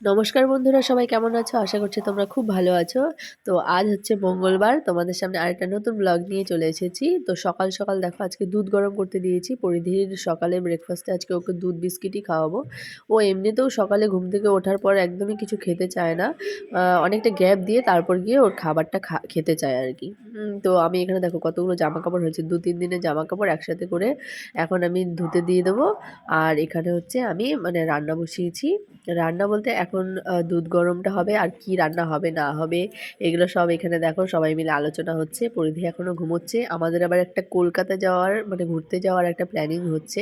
নমস্কার বন্ধুরা, সবাই কেমন আছো? আশা করছি তোমরা খুব ভালো আছো। তো আজ হচ্ছে মঙ্গলবার, তোমাদের সামনে আরেকটা নতুন ব্লগ নিয়ে চলে এসেছি। তো সকাল সকাল দেখো আজকে দুধ গরম করতে দিয়েছি। পরিধির সকালে ব্রেকফাস্টে আজকে ওকে দুধ বিস্কিটই খাওয়াবো। ও এমনিতেও সকালে ঘুম থেকে ওঠার পর একদমই কিছু খেতে চায় না। অনেকটা গ্যাপ দিয়ে তারপর গিয়ে ওর খাবারটা খেতে চায় আর কি। তো আমি এখানে দেখো কতগুলো জামা কাপড় হয়েছে, 2-3 দিনের জামা কাপড় একসাথে করে এখন আমি ধুতে দিয়ে দেবো। আর এখানে হচ্ছে আমি মানে রান্না বসিয়েছি। রান্না বলতে এখন দুধ গরমটা হবে, আর কি রান্না হবে না হবে এগুলো সব এখানে দেখো সবাই মিলে আলোচনা হচ্ছে। পরিধি এখনও ঘুমোচ্ছে। আমাদের আবার একটা কলকাতা যাওয়ার মানে ঘুরতে যাওয়ার একটা প্ল্যানিং হচ্ছে।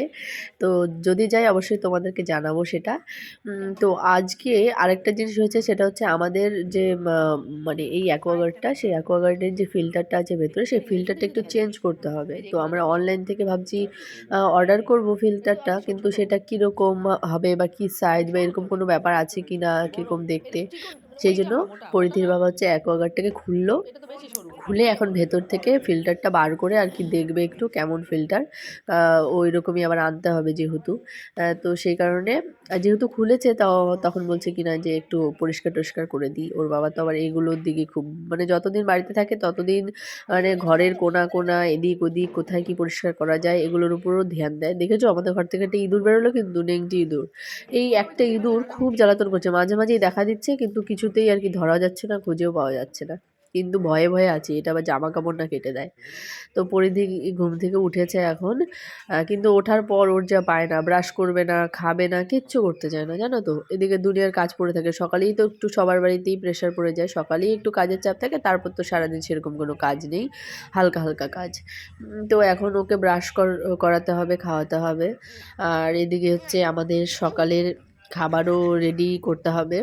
তো যদি যাই অবশ্যই তোমাদেরকে জানাবো সেটা। তো আজকে আরেকটা জিনিস হয়েছে, সেটা হচ্ছে আমাদের যে মানে এই অ্যাকোয়াগার্ডটা, সেই অ্যাকোয়াগার্ডের যে ফিল্টারটা আছে ভেতরে, সেই ফিল্টারটা একটু চেঞ্জ করতে হবে। তো আমরা অনলাইন থেকে ভাবছি অর্ডার করব ফিল্টারটা, কিন্তু সেটা কীরকম হবে বা কী সাইজ বা এরকম কোনো ব্যাপার আছে কি না, কীরকম দেখতে। সেই জন্য পরিধির বাবা হচ্ছে অ্যাকোয়াগার্ডটাকে খুললো, খুলে এখন ভেতর থেকে ফিল্টারটা বার করে আর কি দেখবে একটু কেমন ফিল্টার। ওই রকমই আবার আনতে হবে যেহেতু। তো সেই কারণে যেহেতু খুলেছে তখন বলছে কিনা যে একটু পরিষ্কার টরিষ্কার করে দিই। ওর বাবা তো আবার এগুলোর দিকে খুব মানে যতদিন বাড়িতে থাকে ততদিন মানে ঘরের কোনা কোনা এদিক ওদিক কোথায় কি পরিষ্কার করা যায় এগুলোর উপরও ধ্যান দেয়। দেখেছো আমাদের ঘর থেকে একটা ইঁদুর বেরোলো, কিন্তু নেংটি ইঁদুর। এই একটা ইঁদুর খুব জ্বালাতন করছে, মাঝে মাঝেই দেখা দিচ্ছে কিন্তু কিছুতেই আর কি ধরা যাচ্ছে না, খুঁজেও পাওয়া যাচ্ছে না। কিন্তু ভয়ে ভয়ে আছি এটা আবার জামা কাপড় না কেটে দেয়। তো পরিধি ঘুম থেকে উঠেছে এখন। কিন্তু ওঠার পর ওর যা বায়না, ব্রাশ করবে না, খাবে না, কিচ্ছু করতে চায় না, জানো তো। এদিকে দুনিয়ার কাজ পড়ে থাকে, সকালেই তো একটু সবার বাড়িতেই প্রেশার পড়ে যায়, সকালেই একটু কাজের চাপ থাকে, তারপর তো সারাদিন সেরকম কোনো কাজ নেই, হালকা হালকা কাজ। তো এখন ওকে ব্রাশ করাতে হবে, খাওয়াতে হবে। আর এদিকে হচ্ছে আমাদের সকালের খাবারও রেডি করতে হবে।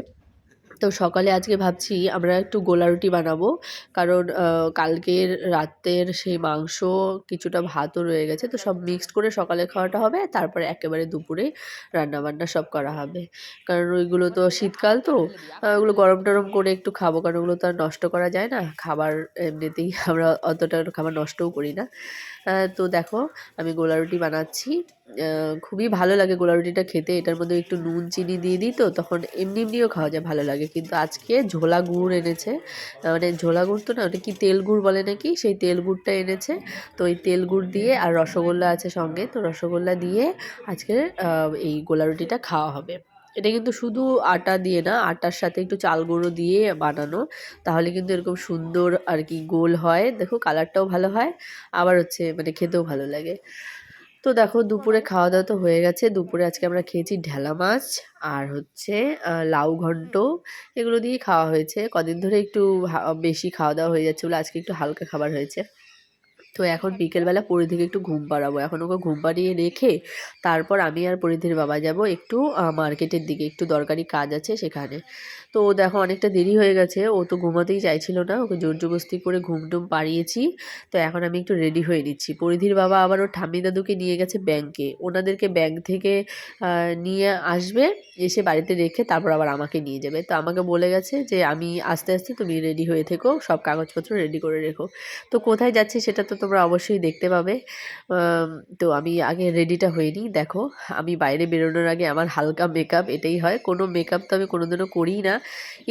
তো সকালে আজকে ভাবছি আমরা একটু গোলা রুটি বানাবো, কারণ কালকের রাতের সেই মাংস কিছুটা ভাতও রয়ে গেছে, তো সব মিক্সড করে সকালে খাওয়াটা হবে, তারপরে একেবারে দুপুরে রান্নাবান্না সব করা হবে। কারণ ওইগুলো তো শীতকাল তো, ওগুলো গরম টরম করে একটু খাবো, কারণ ওগুলো তো আর নষ্ট করা যায় না খাবার। এমনিতেই আমরা অতটা খাবার নষ্টও করি না। তো দেখো আমি গোলা রুটি বানাচ্ছি। খুবই ভালো লাগে গোলা রুটিটা খেতে। এটার মধ্যে একটু নুন চিনি দিয়ে দিই, তো তখন এমনি এমনিও খাওয়া যায়, ভালো লাগে। কিন্তু আজকে ঝোলা গুড় এনেছে, মানে ঝোলা গুড় তো না, ওটা কি তেল গুড় বলে নাকি, সেই তেল গুড়টা এনেছে। তো ওই তেল গুড় দিয়ে আর রসগোল্লা আছে সঙ্গে, তো রসগোল্লা দিয়ে আজকে এই গোলা রুটিটা খাওয়া হবে। এটা কিন্তু শুধু আটা দিয়ে না, আটার সাথে একটু চাল গুঁড়ো দিয়ে বানানো, তাহলে কিন্তু এরকম সুন্দর আর কি গোল হয়। দেখো কালারটাও ভালো হয়, আবার হচ্ছে মানে খেতেও ভালো লাগে। তো দেখো দুপুরে খাওয়া দাওয়া তো হয়ে গেছে। দুপুরে আজকে আমরা খেয়েছি ঢেলা মাছ আর হচ্ছে লাউ ঘন্ট, এগুলো দিয়েই খাওয়া হয়েছে। কদিন ধরে একটু বেশি খাওয়া দাওয়া হয়ে যাচ্ছে বলে আজকে একটু হালকা খাবার হয়েছে। তো এখন বিকেলবেলা পরিধিকে একটু ঘুম পাড়াবো। এখন ওকে ঘুম পাড়িয়ে রেখে তারপর আমি আর পরিধির বাবা যাব একটু মার্কেটের দিকে, একটু দরকারি কাজ আছে সেখানে। তো ও দেখো অনেকটা দেরি হয়ে গেছে, ও তো ঘুমাতেই চাইছিল না, ওকে জোর জবরদস্তি করে ঘুম টুম পাড়িয়েছি। তো এখন আমি একটু রেডি হয়ে নিচ্ছি। পরিধির বাবা আবার ওর ঠাম্মি দাদুকে নিয়ে গেছে ব্যাংকে, ওনাদেরকে ব্যাংক থেকে নিয়ে আসবে, এসে বাড়িতে রেখে তারপর আবার আমাকে নিয়ে যাবে। তো আমাকে বলে গেছে যে আমি আস্তে আস্তে তুমি রেডি হয়ে থেকো, সব কাগজপত্র রেডি করে রেখো। তো কোথায় যাচ্ছি সেটা তো তোমরা অবশ্যই দেখতে পাবে। আম তো আমি আগে রেডিটা হয়ে নিই। দেখো আমি বাইরে বেরোনোর আগে আমার হালকা মেকআপ এটাই হয়। কোনো মেকআপ তো আমি কোনোদিনও করিই না।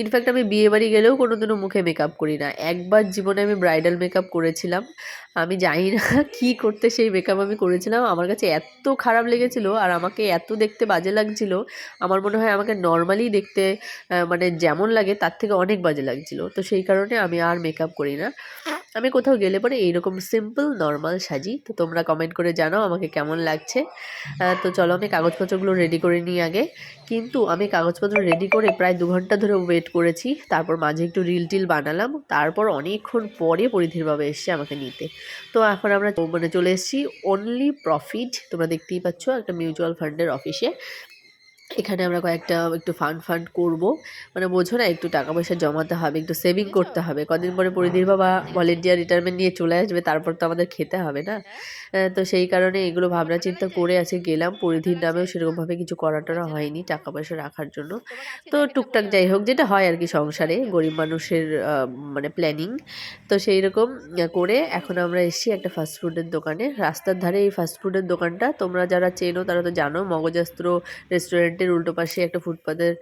ইনফ্যাক্ট আমি বিয়েবাড়ি গেলেও কোনোদিনও মুখে মেকআপ করি না। একবার জীবনে আমি ব্রাইডাল মেকআপ করেছিলাম। আমি জানি না কী করতে সেই মেকআপ আমি করেছিলাম। আমার কাছে এত খারাপ লেগেছিল আর আমাকে এত দেখতে বাজে লাগছিল। আমার মনে হয় আমাকে নরমালি দেখতে মানে যেমন লাগে তার থেকে অনেক বাজে লাগছিল। তো সেই কারণে আমি আর মেকআপ করি না। আমি কোথাও গেলে পরে এইরকম সিম্পল নর্মাল সাজি। তো তোমরা কমেন্ট করে জানাও আমাকে কেমন লাগছে। তো চলো আমি কাগজপত্রগুলো রেডি করে নিই আগে। কিন্তু আমি কাগজপত্র রেডি করে প্রায় 2 ঘন্টা ধরে ওয়েট করেছি। তারপর মাঝে একটু রিল টিল বানালাম। তারপর অনেকক্ষণ পরে পরিধির বাবা এসছে আমাকে নিতে। তো এখন আমরা মানে চলে এসেছি অনলি প্রফিট, তোমরা দেখতেই পাচ্ছ, একটা মিউচুয়াল ফান্ডের অফিসে। এখানে আমরা কয়েকটা একটু ফান্ড করব, মানে বোঝো না, একটু টাকা পয়সা জমাতে হবে, একটু সেভিং করতে হবে। কদিন পরে পরিধির বাবা ভলেন্টিয়ার রিটায়ারমেন্ট নিয়ে চলে আসবে, তারপর তো আমাদের খেতে হবে না। তো সেই কারণে এগুলো ভাবনা চিন্তা করে আজকে গেলাম। পরিধির নামেও সেরকমভাবে কিছু করা টরা হয়নি টাকা পয়সা রাখার জন্য। তো টুকটাক যাই হোক যেটা হয় আর কি সংসারে, গরিব মানুষের মানে প্ল্যানিং। তো সেই রকম করে এখন আমরা এসেছি একটা ফাস্টফুডের দোকানে। রাস্তার ধারে এই ফাস্টফুডের দোকানটা, তোমরা যারা চেনো তারা তো জানো, মগজাস্ত্র রেস্টুরেন্টের গেটের উল্টো পাশে একটা ফুটপাতের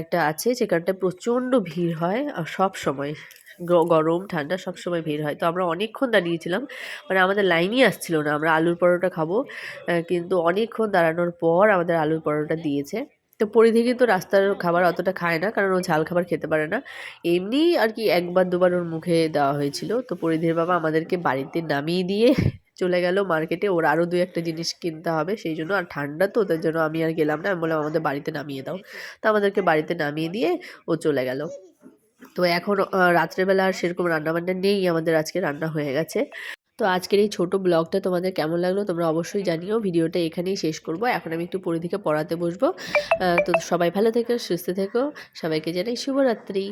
একটা আছে, যেখানটায় প্রচণ্ড ভিড় হয় আর সব সময় গরম ঠান্ডা সব সময় ভিড় হয়। তো আমরা অনেকক্ষণ দাঁড়িয়েছিলাম, মানে আমাদের লাইনই আসছিল না। আমরা আলুর পরোটা খাবো, কিন্তু অনেকক্ষণ দাঁড়ানোর পর আমাদের আলুর পরোটা দিয়েছে। তো পরিধি কিন্তু রাস্তার খাবার অতটা খায় না, কারণ ও ঝাল খাবার খেতে পারে না। এমনি আর কি একবার দুবার ওর মুখে দেওয়া হয়েছিল। তো পরিধির বাবা আমাদেরকে বাড়িতে নামিয়ে দিয়ে চলে গেল মার্কেটে। ওর আরও ২-১টা জিনিস কিনতে হবে সেই জন্য। আর ঠান্ডা তো, তার জন্য আমি আর গেলাম না। আমি বললাম আমাদের বাড়িতে নামিয়ে দাও। তো আমাদেরকে বাড়িতে নামিয়ে দিয়ে ও চলে গেল। তো এখন রাত্রেবেলা আর সেরকম রান্নাবান্না নেই, আমাদের আজকে রান্না হয়ে গেছে। তো আজকের এই ছোট ব্লগটা তোমাদের কেমন লাগলো তোমরা অবশ্যই জানিও। ভিডিওটা এখানেই শেষ করব। এখন আমি একটু পরিধিকে পড়াতে বসবো। তো সবাই ভালো থেকো, সুস্থ থেকো। সবাইকে জানাই শুভরাত্রি।